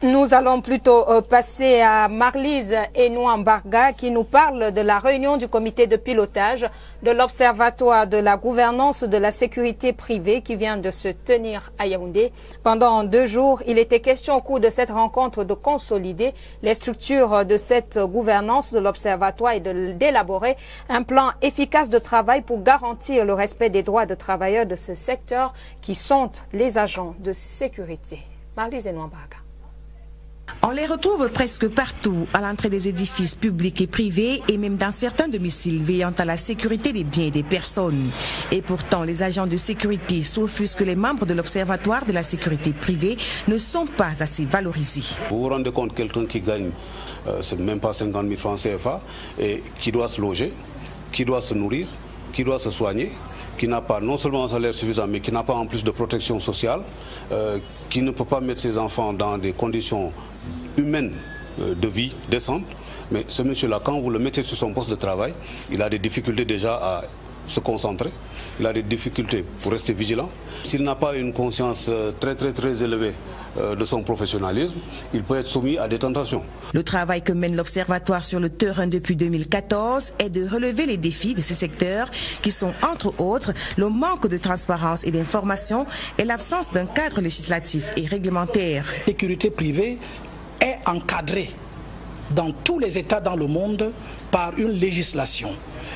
Nous allons plutôt passer à Marlise Enouambarga qui nous parle de la réunion du comité de pilotage de l'Observatoire de la gouvernance de la sécurité privée qui vient de se tenir à Yaoundé. Pendant 2 jours, il était question au cours de cette rencontre de consolider les structures de cette gouvernance de l'Observatoire et d'élaborer un plan efficace de travail pour garantir le respect des droits de travailleurs de ce secteur qui sont les agents de sécurité. Marlise Enouambarga. On les retrouve presque partout, à l'entrée des édifices publics et privés et même dans certains domiciles veillant à la sécurité des biens et des personnes. Et pourtant, les agents de sécurité s'offusquent que les membres de l'Observatoire de la sécurité privée ne sont pas assez valorisés. Vous vous rendez compte, quelqu'un qui gagne, c'est même pas 50 000 francs CFA, et qui doit se loger, qui doit se nourrir, qui doit se soigner, qui n'a pas non seulement un salaire suffisant, mais qui n'a pas en plus de protection sociale, qui ne peut pas mettre ses enfants dans des conditions humaine de vie décente. Mais ce monsieur-là, quand vous le mettez sur son poste de travail, il a des difficultés déjà à se concentrer, il a des difficultés pour rester vigilant. S'il n'a pas une conscience très élevée de son professionnalisme, il peut être soumis à des tentations. Le travail que mène l'Observatoire sur le terrain depuis 2014 est de relever les défis de ce secteur qui sont entre autres le manque de transparence et d'information et l'absence d'un cadre législatif et réglementaire. La sécurité privée est encadrée dans tous les États dans le monde par une législation.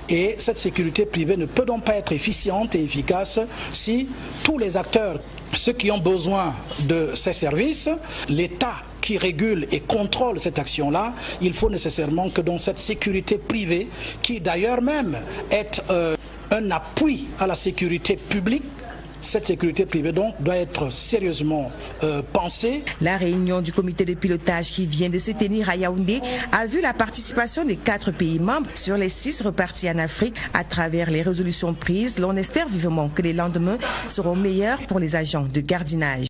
Et cette sécurité privée ne peut donc pas être efficiente et efficace si tous les acteurs, ceux qui ont besoin de ces services, l'État qui régule et contrôle cette action-là, il faut nécessairement que dans cette sécurité privée, qui d'ailleurs même est un appui à la sécurité publique, cette sécurité privée donc doit être sérieusement pensée. La réunion du comité de pilotage qui vient de se tenir à Yaoundé a vu la participation des 4 pays membres sur les 6 repartis en Afrique. À travers les résolutions prises, l'on espère vivement que les lendemains seront meilleurs pour les agents de gardiennage.